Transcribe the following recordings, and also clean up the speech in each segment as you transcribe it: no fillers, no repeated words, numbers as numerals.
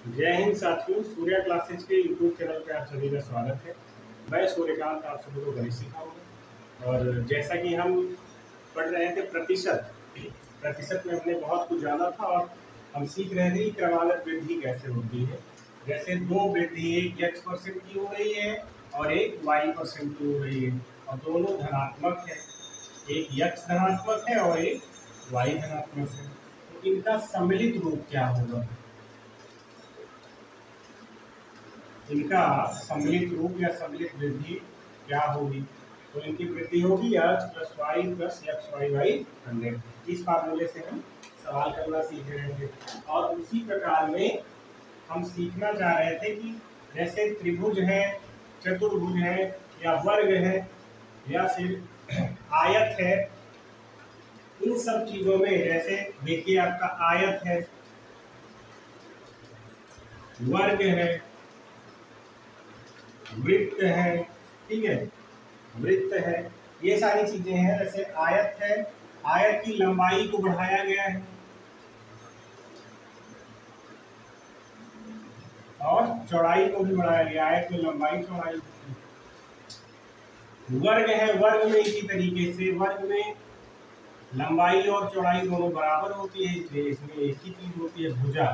जय हिंद साथियों, सूर्या क्लासेज के यूट्यूब चैनल पे आप सभी का स्वागत है। मैं सूर्यकांत आप सभी को गणित सिखाऊंगा। और जैसा कि हम पढ़ रहे थे प्रतिशत प्रतिशत में हमने बहुत कुछ जाना था और हम सीख रहे थे कि क्रमागत वृद्धि कैसे होती है। जैसे दो वृद्धि, एक x% की हो रही है और एक y% की हो रही है और दोनों धनात्मक है। एक x धनात्मक है और एक y धनात्मक है, तो इनका सम्मिलित रूप क्या होगा? इनका सम्मिलित रूप या सम्मिलित वृद्धि क्या होगी? तो इनकी वृद्धि होगी x plus Y plus x Y by 100। इस फार्मूले से हम सवाल करना सीख रहे थे। और उसी प्रकार में हम सीखना चाह रहे थे कि जैसे त्रिभुज है, चतुर्भुज है या वर्ग है या फिर आयत है, इन सब चीजों में जैसे देखिए आपका आयत है, वर्ग है, वृत्त है, ठीक है, वृत्त है, ये सारी चीजें हैं। जैसे आयत है, आयत की लंबाई को बढ़ाया गया है और चौड़ाई को भी बढ़ाया गया। आयत में लंबाई चौड़ाई। वर्ग है, वर्ग में इसी तरीके से वर्ग में लंबाई और चौड़ाई दोनों बराबर होती है, इसलिए इसमें एक ही चीज होती है, भुजा।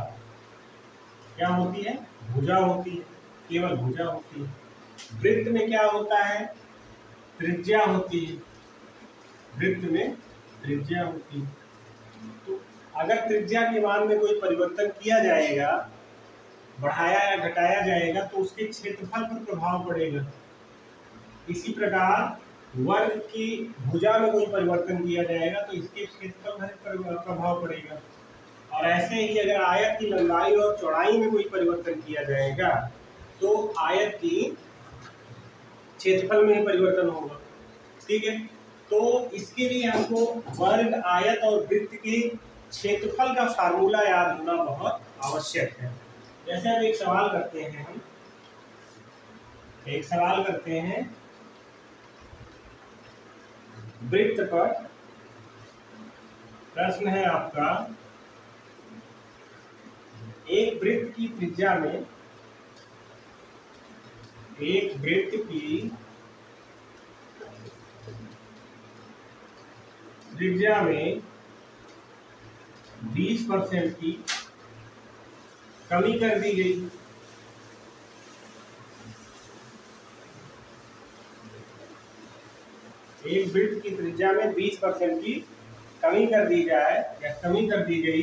क्या होती है? भुजा होती है, केवल भुजा होती है। वृत्त में क्या होता है? त्रिज्या होती है, वृत्त में त्रिज्या होती है। तो अगर त्रिज्या के मान में कोई परिवर्तन किया जाएगा, बढ़ाया या घटाया जाएगा, तो उसके क्षेत्रफल पर प्रभाव पड़ेगा। इसी प्रकार वर्ग की भुजा में कोई परिवर्तन किया जाएगा तो इसके क्षेत्रफल पर प्रभाव पड़ेगा। और ऐसे ही अगर आयत की लंबाई और चौड़ाई में कोई परिवर्तन किया जाएगा तो आयत की क्षेत्रफल में परिवर्तन होगा। ठीक है, तो इसके लिए हमको वर्ग, आयत और वृत्त के क्षेत्रफल का फार्मूला याद होना बहुत आवश्यक है। जैसे अब एक सवाल करते हैं, हम एक सवाल करते हैं वृत्त पर। प्रश्न है आपका, एक वृत्त की त्रिज्या में, एक वृत्त की त्रिज्या में 20% की कमी कर दी गई। एक वृत्त की त्रिज्या में 20% की कमी कर दी जाए या कमी कर दी गई,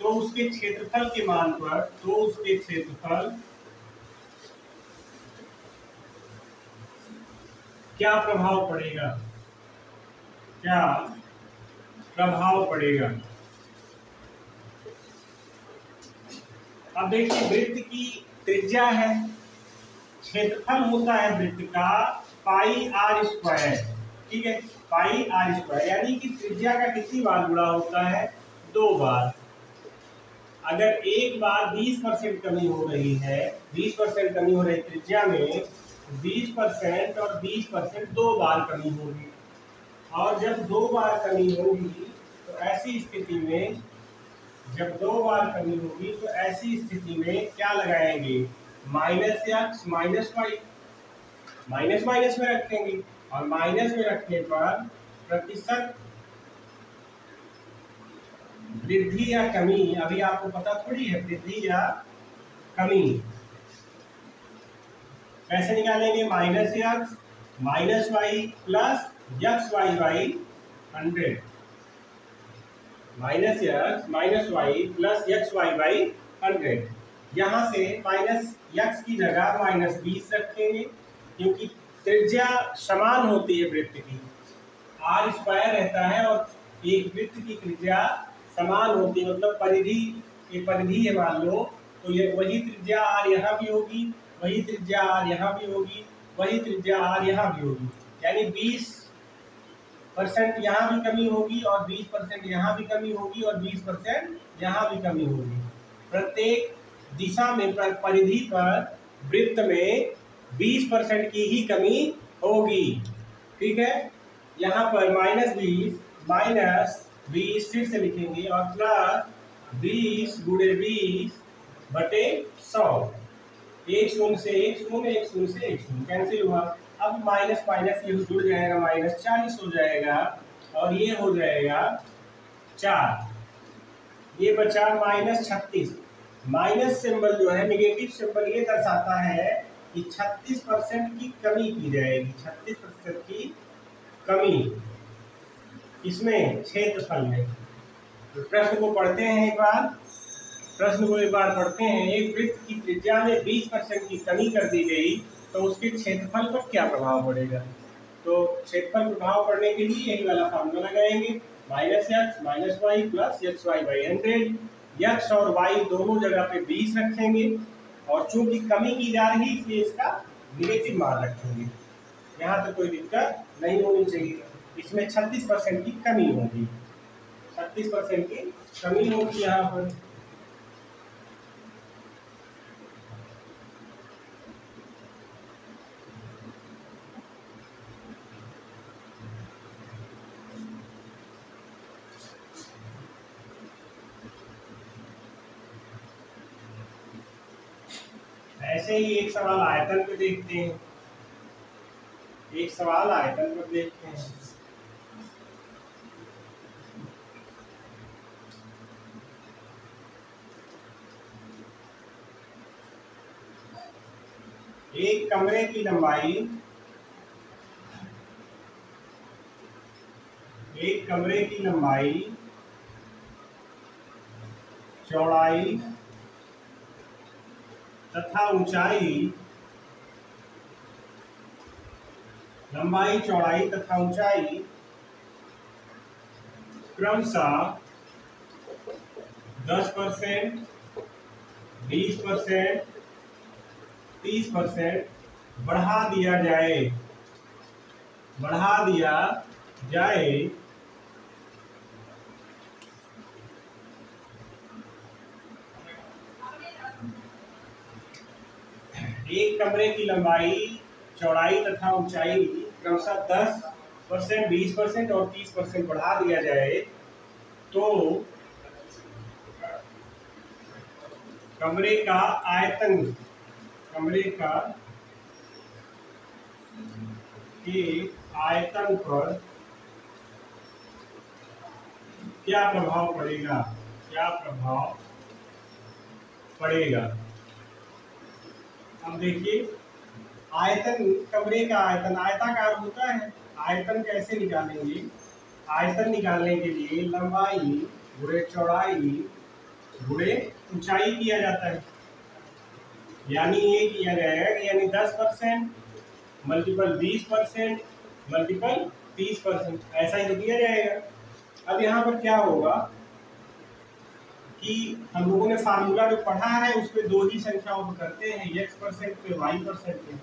तो उसके क्षेत्रफल के मान पर, तो उसके क्षेत्रफल क्या प्रभाव पड़ेगा? क्या प्रभाव पड़ेगा? अब देखिए, वृत्त की त्रिज्या है, क्षेत्रफल होता है वृत्त का पाई आर स्क्वायर। ठीक है, पाई आर स्क्वायर, यानी कि त्रिज्या का कितनी बार गुणा होता है? 2 बार। अगर एक बार 20% कमी हो रही है, 20% कमी हो रही त्रिज्या में, 20% और 20% 2 बार कमी होगी। और जब 2 बार कमी होगी तो ऐसी स्थिति में, जब 2 बार कमी होगी तो ऐसी स्थिति में क्या लगाएंगे? Minus x minus y, minus minus में रखेंगे और माइनस में रखने पर प्रतिशत वृद्धि या कमी, अभी आपको पता थोड़ी है वृद्धि या कमी, कैसे निकालेंगे? Minus x minus y plus x Y by 100। Minus x minus y plus x Y by 100। यहाँ से माइनस एक्स की जगह -20 रखेंगे, क्योंकि त्रिज्या समान होती है वृत्त की, आर स्क्वायर रहता है और एक वृत्त की त्रिज्या समान होती है, मतलब परिधि, ये परिधि है मान लो, तो ये वही त्रिज्या आर यहाँ भी होगी, वही त्रिज्या आर यहाँ भी होगी, वही त्रिज्या आर यहाँ भी होगी। यानी 20% यहाँ भी कमी होगी और 20% यहाँ भी कमी होगी और 20% यहाँ भी कमी होगी। प्रत्येक दिशा में परिधि पर वृत्त में 20% की ही कमी होगी। ठीक है, यहाँ पर -20 फिर से लिखेंगे और प्लस 20 × 20 बटे 100। एक शून्य से एक शून्य, एक शून्य से एक शून्य, कैंसिल हुआ। अब माइनस माइनस ये जुड़ जाएगा, -40 हो जाएगा और ये हो जाएगा 4। ये बचा -36। माइनस सिंबल जो है, निगेटिव सिंबल, ये दर्शाता है कि 36% की कमी की जाएगी। 36% की कमी इसमें, क्षेत्रफल में। तो प्रश्न को पढ़ते हैं एक बार, प्रश्न को एक बार पढ़ते हैं। एक वृत्त की त्रिज्या में 20% की कमी कर दी गई तो उसके क्षेत्रफल पर क्या प्रभाव पड़ेगा। तो क्षेत्रफल प्रभाव पड़ने के लिए यही वाला फॉर्मूला लगाएंगे, -x - y + xy/100। x और y दोनों जगह पे 20 रखेंगे और चूंकि कमी की जा रही है इसलिए इसका निगेटिव मान रखेंगे। यहाँ तक कोई दिक्कत नहीं होनी चाहिए। इसमें 36% की कमी होगी, 36% की कमी होगी यहाँ पर। ऐसे ही एक सवाल आयतन पे देखते हैं। एक सवाल आयतन पर देखते हैं। एक कमरे की लंबाई, एक कमरे की लंबाई, चौड़ाई तथा ऊंचाई, लंबाई चौड़ाई तथा ऊंचाई क्रमशः 10%, 20%, 30% बढ़ा दिया जाए, बढ़ा दिया जाए एक कमरे की लंबाई, चौड़ाई तथा ऊंचाई क्रमशः 10%, 20% और 30% बढ़ा दिया जाए तो कमरे का आयतन, कमरे का के आयतन पर क्या प्रभाव पड़ेगा, क्या प्रभाव पड़ेगा। अब देखिए, आयतन, कमरे का आयतन आयताकार होता है। आयतन कैसे निकालेंगे? आयतन निकालने के लिए लंबाई गुणे चौड़ाई गुणे ऊंचाई किया जाता है। यानी ये किया जाएगा कि यानी 10% मल्टीपल 20% मल्टीपल 30%, ऐसा ही तो किया जाएगा। अब यहाँ पर क्या होगा कि हम लोगों ने फार्मूला जो पढ़ा है उसमें दो ही संख्याओं को करते हैं, x% पे y% पे।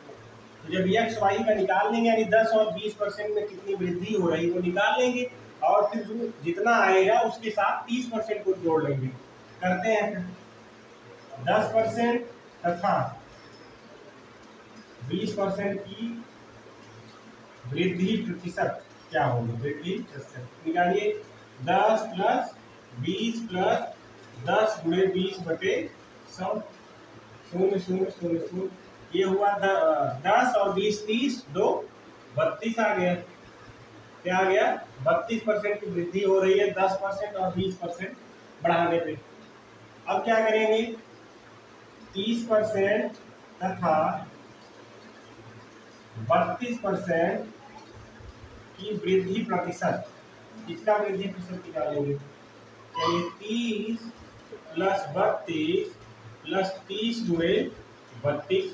तो जब x y का निकाल लेंगे यानी 10 और 20% में कितनी वृद्धि हो रही वो निकाल लेंगे और फिर जो जितना आएगा उसके साथ 30% को जोड़ लेंगे। करते हैं फिर 10% तथा 20% की वृद्धि प्रतिशत क्या होगा, वृद्धि प्रतिशत निकालिए। 10 + 20 + 10 गुणे 20 बटे 100, 0 0 0 0, ये हुआ 10 और 20 30, 2 32 आ गया। क्या आ गया? 32% की वृद्धि हो रही है 10% और 20% बढ़ाने पे। अब क्या करेंगे? 30% तथा 32% की वृद्धि प्रतिशत, इसका वृद्धि प्रतिशत निकालेंगे। चलिए 30 + 32 + 30 गुणे 32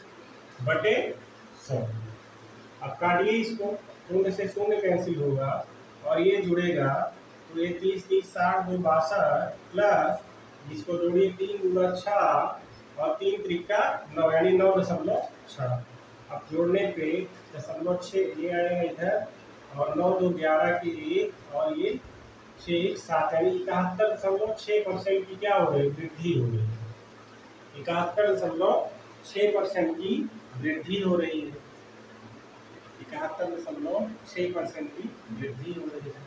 बटे 100। अब काटिए इसको, 0 से 0 कैंसिल होगा और ये जुड़ेगा तो ये 30 30 60 2 62 प्लस इसको जोड़िए 3 × 6 और 3 × 3 = 9 यानी 9.6। अब जोड़ने पे 0.6 ये आएगा इधर और 9 2 11 की 1 और ये 6 7 यानी 71.6% की क्या हो रही, वृद्धि हो रही है। 71.6% की वृद्धि हो रही है। 71.6% की वृद्धि हो रही है।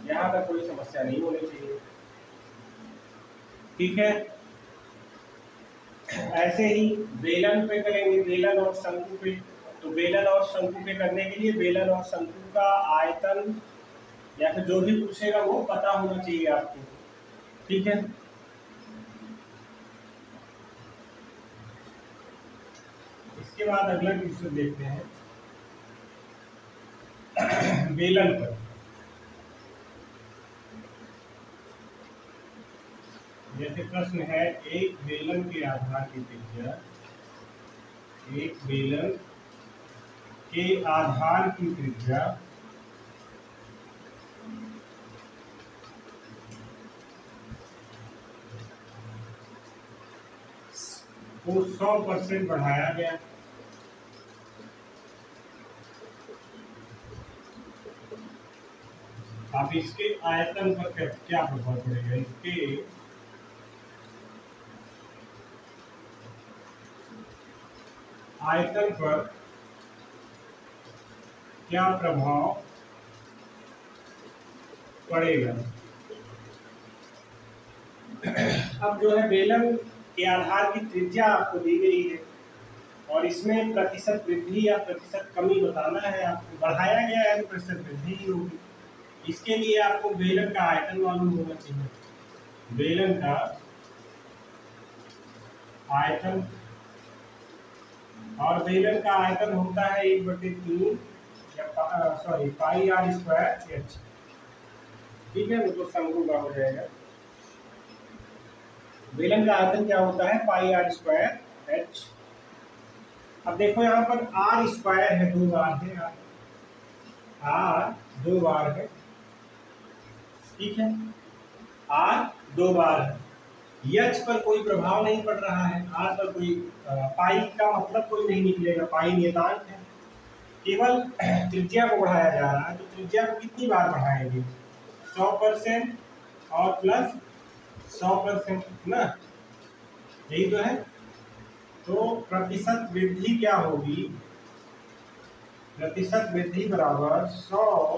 यहाँ तक कोई समस्या नहीं होनी चाहिए। ठीक है। ऐसे ही बेलन पे करेंगे, बेलन और शंकु पे। तो बेलन और शंकु पे करने के लिए बेलन और शंकु का आयतन या फिर जो भी पूछेगा वो पता होना चाहिए आपको, ठीक है। इसके बाद अगला क्वेश्चन देखते हैं बेलन पर। जैसे प्रश्न है, एक बेलन के आधार की त्रिज्या, एक बेलन के आधार की त्रिज्या को 100% बढ़ाया गया। अब इसके आयतन पर क्या प्रभाव पड़ेगा? इसके आयतन पर क्या प्रभाव पड़ेगा? अब जो है बेलन के आधार की त्रिज्या आपको दी गई है और इसमें प्रतिशत वृद्धि या प्रतिशत कमी बताना है आपको। बढ़ाया गया है तो प्रतिशत वृद्धि ही होगी। इसके लिए आपको बेलन का आयतन मालूम होना चाहिए। बेलन का आयतन, और बेलन का आयतन होता है 1/3 पाई आर स्क्वायर एच, ठीक है। वो तो शंकु का हो जाएगा। बेलन का आयतन क्या होता है? पाई आर स्क्वायर एच। अब देखो यहाँ पर आर स्क्वायर है, 2 बार है, आर 2 बार है, ठीक है। आर 2 बार है, एच पर कोई प्रभाव नहीं पड़ रहा है, आर पर कोई पाई का मतलब कोई नहीं निकलेगा, पाई नियतांक है। केवल त्रिज्या को बढ़ाया जा रहा है। तो त्रिज्या को कितनी बार बढ़ाएंगे? 100% और प्लस 100% ना, यही तो है। तो प्रतिशत वृद्धि क्या होगी? प्रतिशत वृद्धि बराबर 100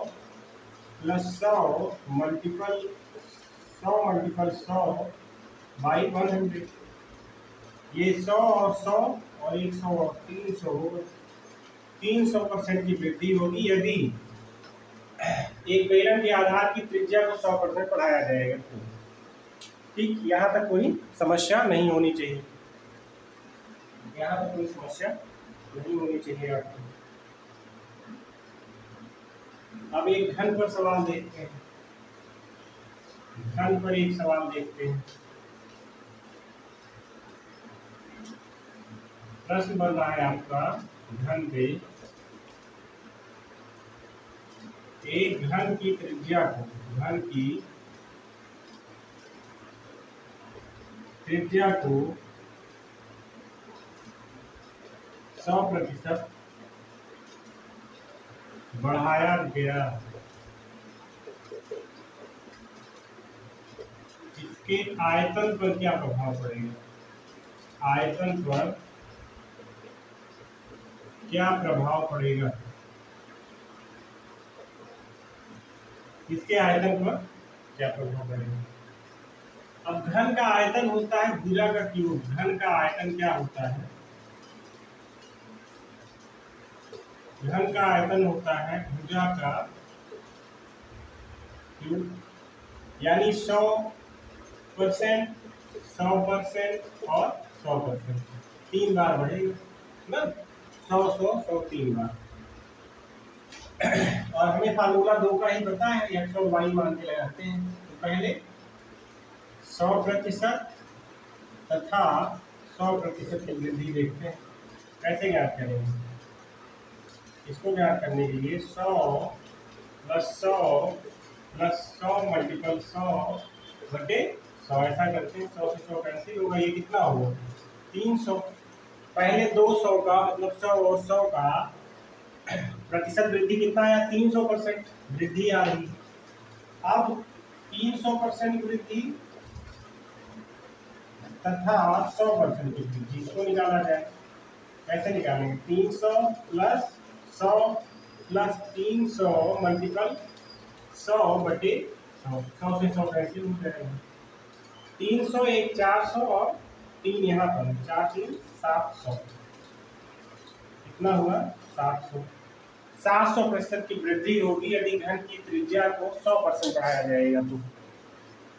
प्लस 100 मल्टीपल 100 बाई 100। ये 100 और 100 और 100 और 300% की वृद्धि होगी यदि एक बेलन के आधार की त्रिज्या को 100% बढ़ाया जाएगा। ठीक, यहाँ तक कोई समस्या नहीं होनी चाहिए, यहाँ तक कोई समस्या नहीं होनी चाहिए आपको। अब एक घन पर सवाल देखते हैं। घन पर एक सवाल देखते हैं। प्रश्न बन रहा है आपका, घन पे एक घन की त्रिज्या को, घन की त्रिज्या को 100% बढ़ाया गया। इसके आयतन पर क्या प्रभाव पड़ेगा? आयतन पर क्या प्रभाव पड़ेगा? इसके आयतन पर क्या प्रभाव पड़ेगा? अब घन का आयतन होता है भुजा का क्यूब। घन का आयतन क्या होता है? घन का आयतन होता है भुजा का क्यूब, यानी 100%, 100% और 100%, 3 बार बढ़ेगा ना, 100 3 बार। और हमें फार्मूला 2 का ही पता है, एक्स और वाई मान के लगाते हैं। तो पहले 100% तथा 100% की वृद्धि देखते हैं कैसे ज्ञात करेंगे। इसको ज्ञात करने के लिए 100 प्लस 100 प्लस 100 मल्टीपल 100 बटे 100 ऐसा करते हैं। 100 से 100 कैंसिल होगा, ये कितना होगा? 300। पहले 200 का मतलब 100 और 100 का प्रतिशत वृद्धि कितना आया? 300% वृद्धि आ रही। अब 300% वृद्धि तथा 100% की वृद्धि, इसको निकाला जाए। कैसे निकालेंगे? 300 प्लस 100 प्लस 300 मल्टीपल 100 बटे 100। 100 से 100 कैंसिल हो जाएगा। 300 एक 400 और 3 यहाँ पर 4 3 700, कितना हुआ 700। 700% की वृद्धि होगी यदि घन की त्रिज्या को 100% बढ़ाया जाएगा तो।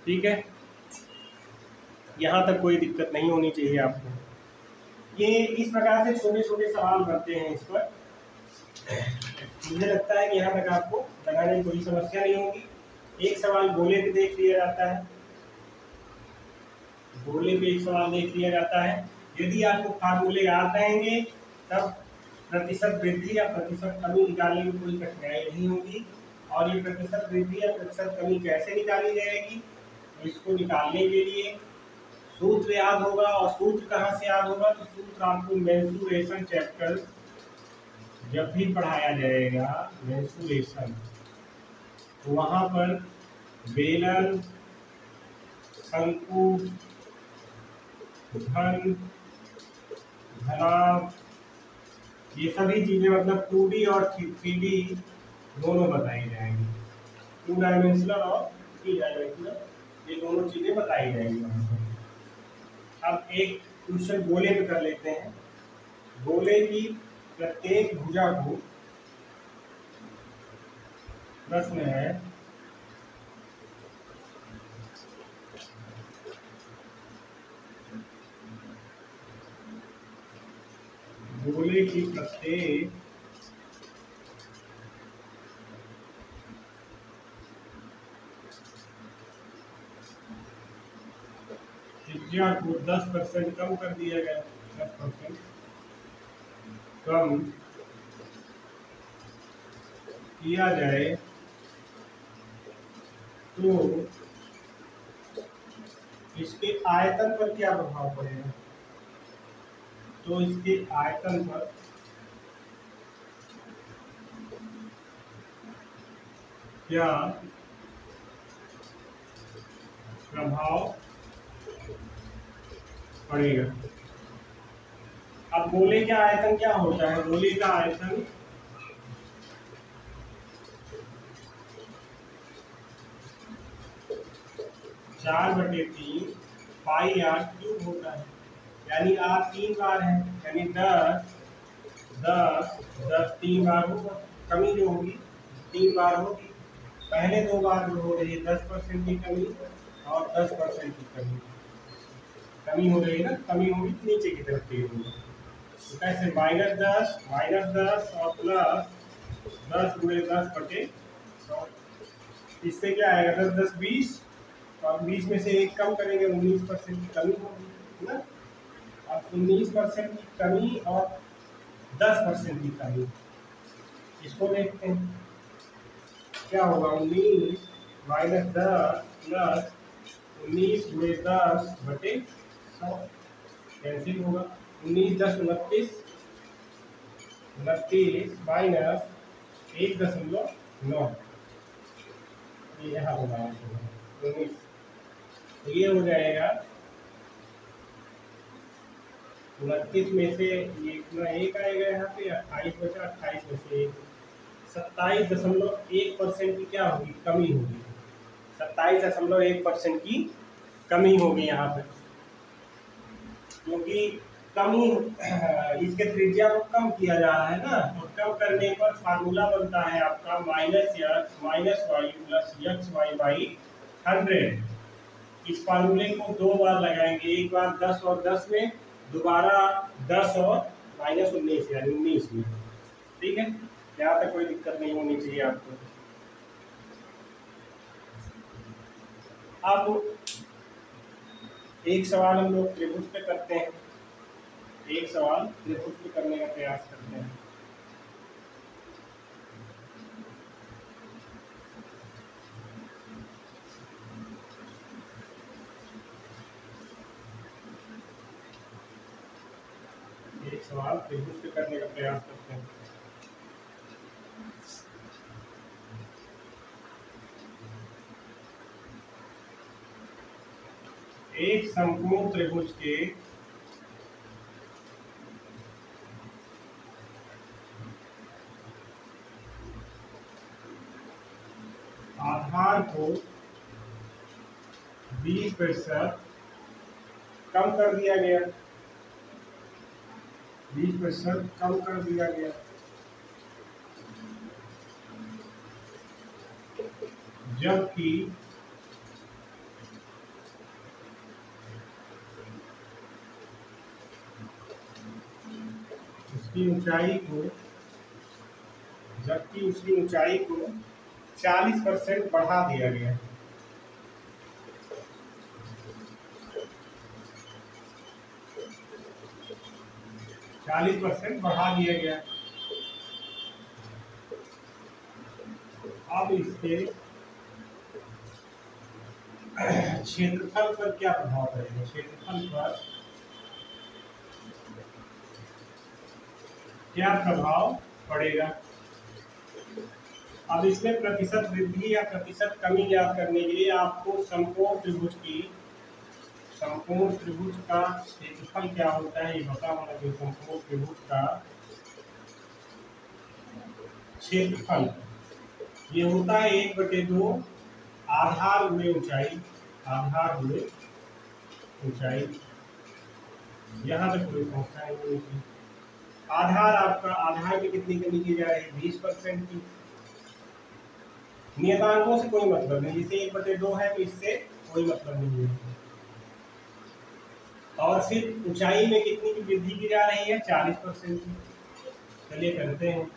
ठीक है, यहाँ तक कोई दिक्कत नहीं होनी चाहिए आपको। ये इस प्रकार से छोटे छोटे सवाल बनते हैं इस पर। मुझे लगता है कि यहाँ तक आपको लगाने की कोई समस्या नहीं होगी। एक सवाल गोले पे देख लिया जाता है, गोले पे एक सवाल देख लिया जाता है। यदि आपको फार्मूले याद रहेंगे तब प्रतिशत वृद्धि या प्रतिशत कमी निकालने में कोई कठिनाई नहीं होगी। और ये प्रतिशत वृद्धि या प्रतिशत कमी कैसे निकाली जाएगी, इसको निकालने के लिए सूत्र याद होगा। और सूत्र कहाँ से याद होगा, तो सूत्र आपको मेंसुरेशन चैप्टर जब भी पढ़ाया जाएगा, मेंसुरेशन, तो वहाँ पर बेलन, शंकु, घन, घनाभ, ये सभी चीजें मतलब 2D और 3D दोनों बताई जाएंगी। 2 डायमेंशनल और 3 डायमेंशनल, ये दोनों चीजें बताई जाएंगी वहाँ पर। अब एक क्वेश्चन गोले में कर लेते हैं। गोले की प्रत्येक भुजा को, प्रश्न है गोले की प्रत्येक त्रिज्या को 10% कम कर दिया गया, 10% कम किया जाए तो इसके आयतन पर क्या प्रभाव पड़ेगा। तो इसके आयतन पर क्या प्रभाव पड़ेगा। अब गोले का आयतन क्या होता है, गोले का आयतन 4/3 पाई r क्यूब होता है। यानी r 3 बार है, यानी 10 10 10 3 बार होगा। कमी जो होगी 3 बार होगी। पहले 2 बार जो हो रही है 10% की कमी और 10% की कमी हो रही है ना, कमी होगी तो नीचे की तरफ तेज होगा। तो कैसे -10 और +10 गुणे 10/100, इससे क्या आएगा 10 10 20, और 20 में से 1 कम करेंगे 19% की कमी होगी, है ना। अब 19% की कमी और 10% की कमी, इसको देखते हैं क्या होगा। 19 -10 + 19 गुणे 10/100 कैंसिल होगा। 19 10 29 -1.9, ये यहाँ होगा 19। तो ये हो जाएगा 29 में से ये इतना 1 आएगा यहाँ पे, 28 बचा, 28 में से 27.1% की क्या होगी, कमी होगी। 27.1% की कमी होगी यहाँ पे, क्योंकि कमी इसके त्रिज्या को कम किया जा रहा है ना। तो कम करने पर फार्मूला बनता है आपका -x - y + xy/100। इस फार्मूले को 2 बार लगाएंगे, एक बार 10 और 10 में, दोबारा 10 और -19 यानी 19 में। ठीक है, यहाँ तक कोई दिक्कत नहीं होनी चाहिए आपको। अब एक सवाल हम लोग त्रिभुज पे करते हैं, एक सवाल त्रिभुज पे करने का प्रयास करते हैं। एक सवाल त्रिभुज पे करने का प्रयास करते हैं। एक समकोण त्रिभुज के आधार को 20% कम कर दिया गया, 20% कम कर दिया गया। जबकि उसकी ऊंचाई को 40% बढ़ा दिया गया। 40% बढ़ा दिया गया। अब इसके क्षेत्रफल पर क्या प्रभाव पड़ेगा? क्षेत्रफल पर क्या प्रभाव पड़ेगा? अब इसमें प्रतिशत वृद्धि या प्रतिशत कमी ज्ञात करने के लिए आपको समकोण त्रिभुज का क्षेत्रफल क्या होता है ये पता होना चाहिए। समकोण त्रिभुज का क्षेत्रफल ये होता है 1/2 आधार हुए ऊंचाई, यहाँ तक कोई समस्या नहीं होगी। आधार की कितनी कमी की जा रही है? 20% की। नियतांकों से कोई मतलब नहीं, जैसे 1/2 है तो इससे कोई मतलब नहीं है। और फिर ऊंचाई में कितनी की वृद्धि की जा रही है? 40% की। चलिए करते हैं।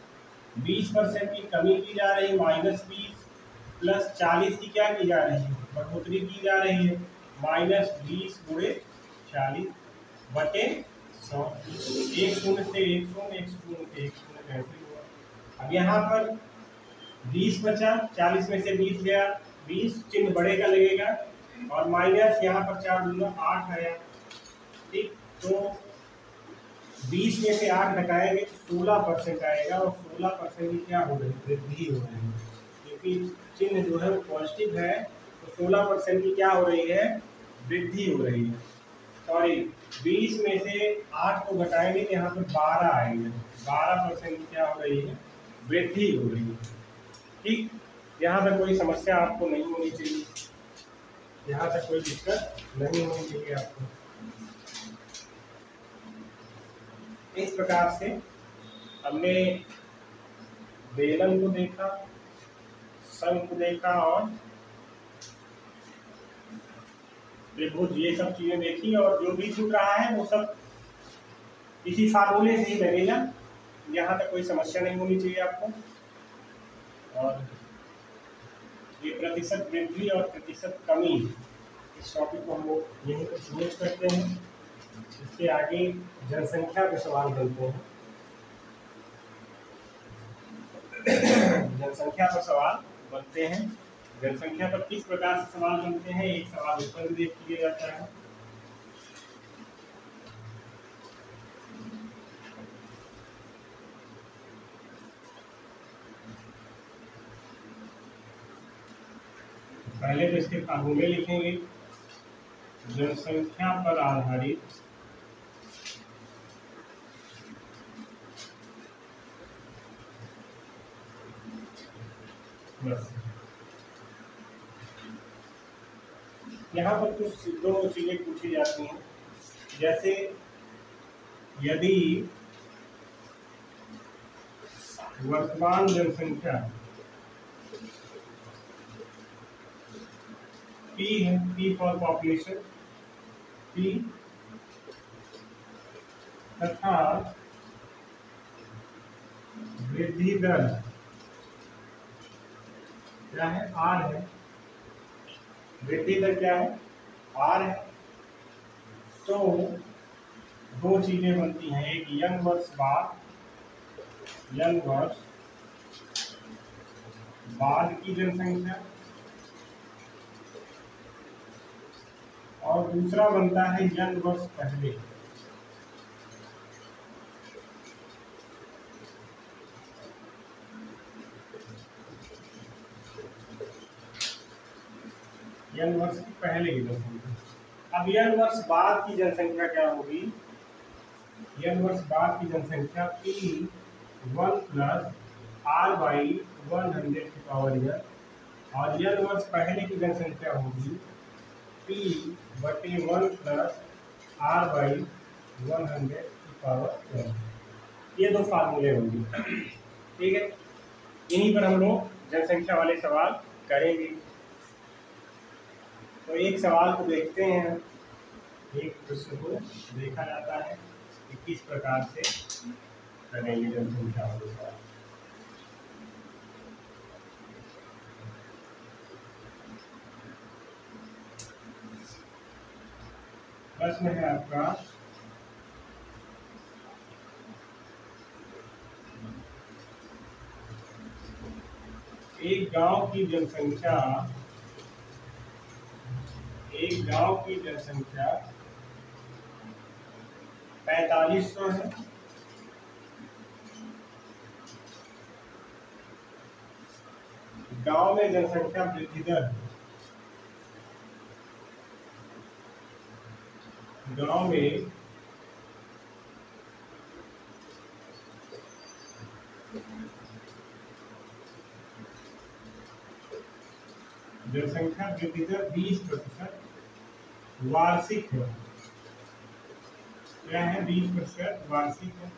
20% की कमी की जा रही है, -20 प्लस 40 की क्या की जा रही है? बढ़ोतरी की जा रही है, -20 गुणे 40 बटे 100। 1 शून्य से 1 शून्य, 1 शून्य से 1 शून्य कैंसिल हुआ। अब यहाँ पर 20 बचा, 40 में से 20 गया, 20 चिन्ह बड़े का लगेगा और माइनस यहाँ पर 4 दूंगा 8 आया। ठीक, तो 20 में से 8 घटाएंगे 16% आएगा और 16% की क्या हो रही है? वृद्धि हो रही है, क्योंकि चिन्ह जो है वो पॉजिटिव है तो 16% की क्या हो रही है? वृद्धि हो रही है। सॉरी, 20 में से 8 को घटाएंगे तो यहाँ पर 12 आएंगे, 12% की क्या हो रही है? वृद्धि हो रही है। ठीक, यहाँ तक कोई समस्या आपको नहीं होनी चाहिए, यहाँ तक कोई दिक्कत नहीं होनी चाहिए आपको। इस प्रकार से हमने बेलन को देखा, शंकु देखा और त्रिभुज, ये सब चीजें देखी और जो भी छूट रहा है वो सब इसी फार्मूले से ही लगेगा। यहाँ तक कोई समस्या नहीं होनी चाहिए आपको। और ये प्रतिशत वृद्धि और प्रतिशत कमी, इस टॉपिक को हम लोग यहीं पर क्लोज करते हैं। इसके आगे जनसंख्या के सवाल बनते हैं। जनसंख्या पर सवाल बनते हैं। जनसंख्या पर किस प्रकार से सवाल बनते हैं? एक सवाल ऊपर देख लिया जाता है। पहले तो इसके फार्मूले लिखेंगे। जनसंख्या पर आधारित बस, यहाँ पर कुछ दो चीजें पूछी जाती हैं, जैसे यदि वर्तमान जनसंख्या P है, P फॉर पॉपुलेशन, P तथा वृद्धि दर क्या है? R है। वृद्धि दर क्या है? R है। तो दो चीजें बनती हैं, एक यंग वर्ष बाद की जनसंख्या और दूसरा बनता है यंग वर्ष पहले। यंग वर्ष की पहले की जनसंख्या। अब यंग वर्ष बाद की जनसंख्या क्या होगी? यंग वर्ष बाद की जनसंख्या P1 प्लस R/100 की पावर n, और यंग वर्ष पहले की जनसंख्या होगी P/1 प्लस r/100⁻²। ये दो फार्मूले होंगे। ठीक है, इन्हीं पर हम लोग जनसंख्या वाले सवाल करेंगे। तो एक सवाल को देखते हैं, एक प्रश्न को देखा जाता है कि किस प्रकार से करेंगे जनसंख्या वाले सवाल। प्रश्न है आपका, एक गांव की जनसंख्या 4500 है। गांव में जनसंख्या वृद्धि दर जनसंख्या वृद्धि दर 20% वार्षिक है। क्या है? 20% वार्षिक है।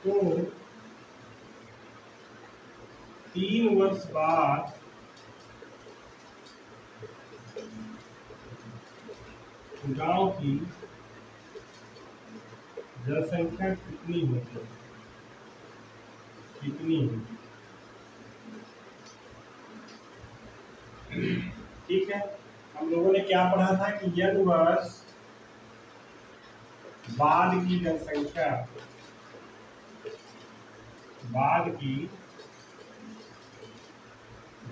तो 3 वर्ष बाद गांव की जनसंख्या कितनी होती है? ठीक है, हम लोगों ने क्या पढ़ा था कि n वर्ष बाद की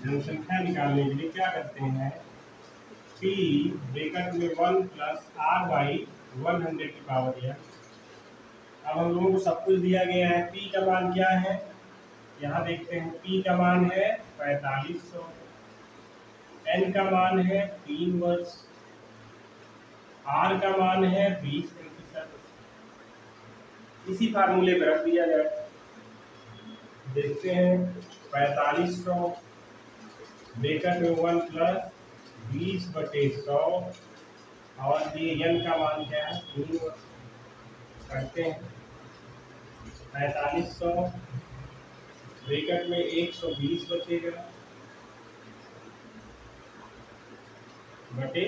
जनसंख्या निकालने के लिए क्या करते हैं, p ब्रैकेट में 1 + r/100⁻n। अब हम लोगों को सब कुछ दिया गया है। p का मान क्या है, यहाँ देखते हैं। p का मान है 4500, n का मान है 3 वर्ष, r का मान है 20%। इसी फार्मूले पर रख दिया जाए। देखते हैं, 4500 ब्रैकेट में 1 + 20/100 और ये n का मान क्या है, 3 वर्ष। करते हैं, 4500 ब्रैकेट में 120 बचेगा बटे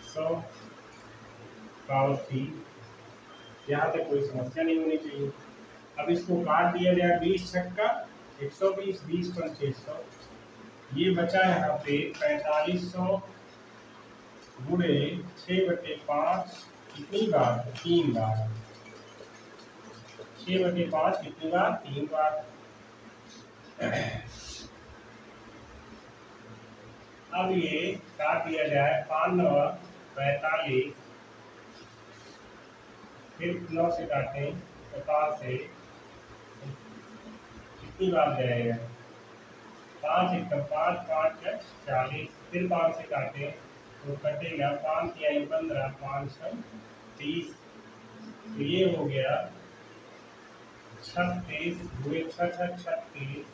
100/3। यहाँ तक कोई समस्या नहीं होनी चाहिए। अब इसको काट दिया जाए, 20 छक्का 120, 20 × 600। ये बचा यहाँ पे 4500 गुणे 6/5 कितनी बार, 3 बार। 6/5 कितनी बार, 3 बार। अब ये काट दिया जाए, 5 × 9 = 45, फिर 9 से काटें तो 5 से कितनी बार जाएगा, 5 × 5 = 40, फिर 5 से काटें तो कटेगा 5 × 15, 5 × 30। तो ये हो गया 36 गुणे 6 × 36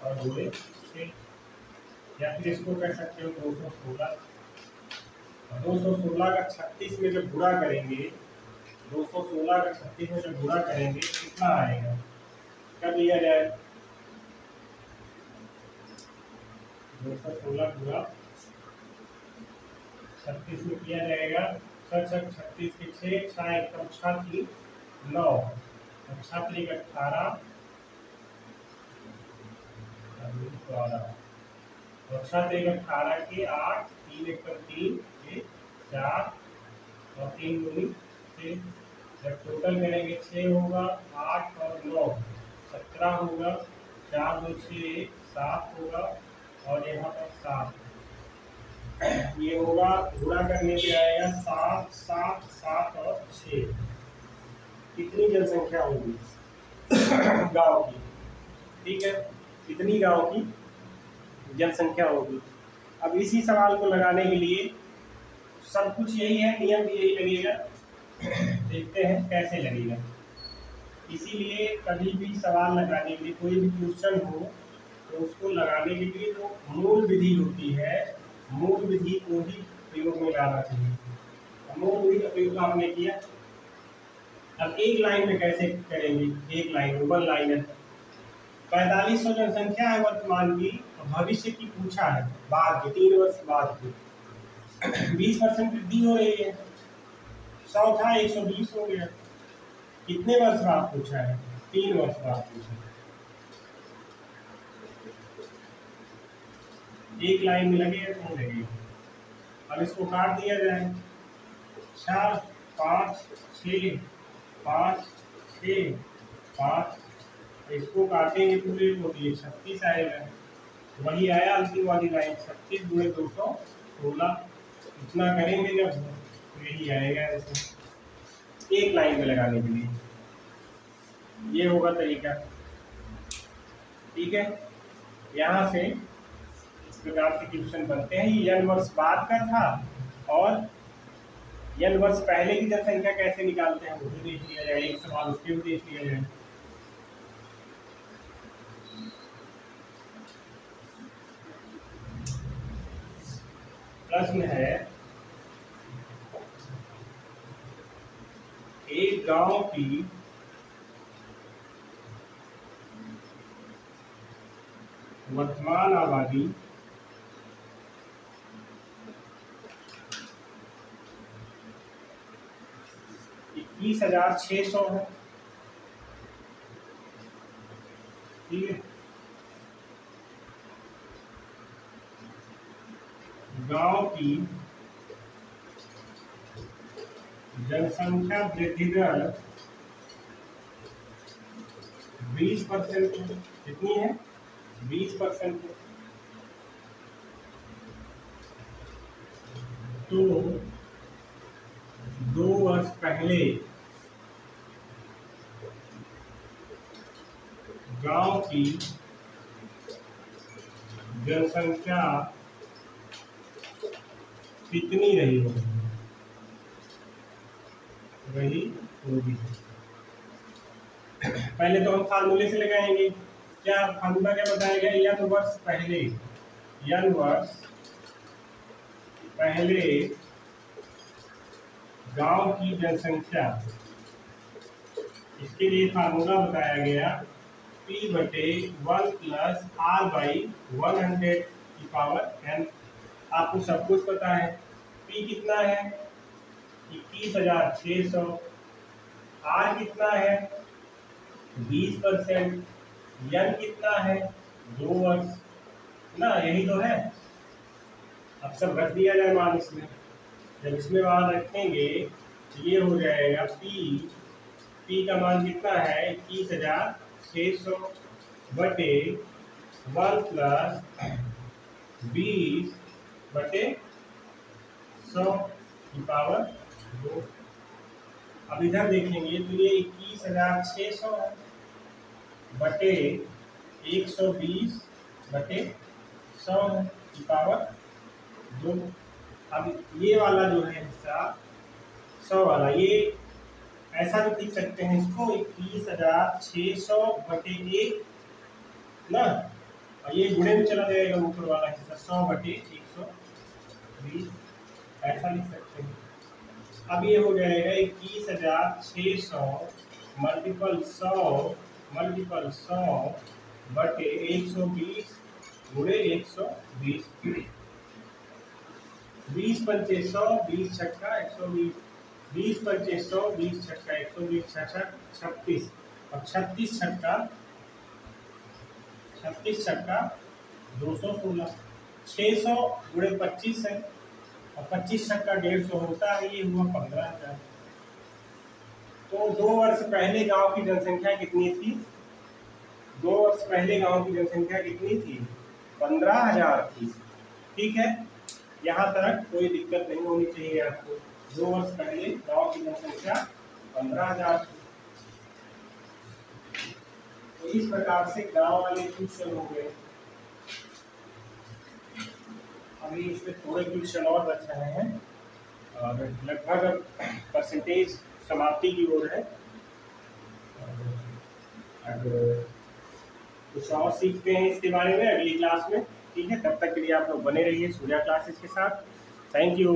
और गुणे 6, या फिर इसको कह सकते हो 216। 216 का 36 में जब गुणा करेंगे, 216 का 36 में जब गुणा करेंगे कितना आएगा, कर लिया जाए। 216 गुणा 36 में किया जाएगा, 6 × 36 के 6, 6 × 1 = 6, 9 और 6 × 1 = 18 और 6 × 1 = 18 के 8, 3 × 1 = 3 के 4 और 3 × 2 = 6। जब टोटल करेंगे 6 होगा, 8 और 9 17 होगा, 4 × 2 = 6, 7 होगा और यहाँ पर 7 ये होगा। गुणा करने पे आएगा 7, 7, 7 और 6। कितनी जनसंख्या होगी गांव की? ठीक है, कितनी गांव की जनसंख्या होगी। अब इसी सवाल को लगाने के लिए सब कुछ यही है, नियम भी यही लगेगा। देखते हैं कैसे लगेगा। इसीलिए कभी भी सवाल लगाने के लिए, कोई भी क्वेश्चन हो तो उसको लगाने के लिए जो मूल विधि होती है, मूल विधि को ही प्रयोग में लाना चाहिए। मूल विधि का प्रयोग हमने किया। अब एक लाइन में कैसे करेंगे, एक लाइन में, वन लाइन है। 4500 जनसंख्या है वर्तमान की, भविष्य की पूछा है, बाद की 3 वर्ष बाद की 20% वृद्धि हो रही है। 100 था 120 हो गया। कितने वर्ष बाद पूछा है, 3 वर्ष बाद पूछा है। एक लाइन में लगेगा नहीं लगेगा। अब इसको काट दिया जाए, 4 5 6 5 6 5, इसको काटेंगे पूरे को तो ये 36 आएगा। वही आया अंतिम वाली लाइन, 36 × 216। इतना करेंगे जब तो यही आएगा ऐसे एक लाइन में लगाने के लिए। ये होगा तरीका, ठीक है। यहाँ से इस प्रकार से क्वेश्चन बनते हैं। ये n वर्ष बाद का था, और n वर्ष पहले की जनसंख्या कैसे निकालते हैं वो भी देख लिया जाए। एक सवाल उसके भी देख लिया जाए। प्रश्न है, एक गांव की वर्तमान आबादी 21,600 है, ठीक है। गांव की जनसंख्या वृद्धि दर 20% कितनी है, 20%। तो 2 वर्ष पहले गांव की जनसंख्या कितनी रही होगी, वही होगी। पहले तो हम फार्मूले से लगाएंगे। क्या फार्मूला क्या बताया गया, n वर्ष पहले, n वर्ष पहले गांव की जनसंख्या, इसके लिए फार्मूला बताया गया P/1 + R/100⁴ आपको सब कुछ पता है। P कितना है, 21,600। R कितना है, 20%। n कितना है, 2 वर्ष ना, यही तो है। अब सब रख दिया जाए मान इसमें। जब इसमें मान रखेंगे तो ये हो जाएगा P का मान कितना है, 21,600 बटे 1 + 20 बटे 100⁴ अब इधर देखेंगे तो ये 21,600 है बटे 120 बटे 100 है ⁴ 2। अब ये वाला जो है हिस्सा 100 वाला, ये ऐसा भी लिख सकते हैं इसको, 21,600 बटे 1 ना, और ये गुणे में चला जाएगा ऊपर वाला हिस्सा 100 बटे 120, ऐसा लिख सकते हैं। अब ये हो जाएगा 21,600 × 100 बटे 120 × 120। 20 × 5 100, 20 × 6 120, 20 × 5 100, 20 × 6 120, 36 और 36 × 216। 600 × 25 है और 25 × 150 होता है, ये हुआ 15,000। तो 2 वर्ष पहले गांव की जनसंख्या कितनी थी, 2 वर्ष पहले गांव की जनसंख्या कितनी थी, 15,000 थी, ठीक है। यहाँ तक कोई दिक्कत नहीं होनी चाहिए आपको। 2 वर्ष पहले गांव की जनसंख्या 15,000 थी। तो इस प्रकार से गांव वाले क्वेश्चन हो गए। अभी इसमें थोड़े क्वेश्चन और बच रहे हैं और लगभग परसेंटेज समाप्ति की ओर है। अब कुछ और सीखते हैं इसके बारे में अगली क्लास में, ठीक है। तब तक के लिए आप लोग बने रहिए सूर्या क्लासेस के साथ। Thank you.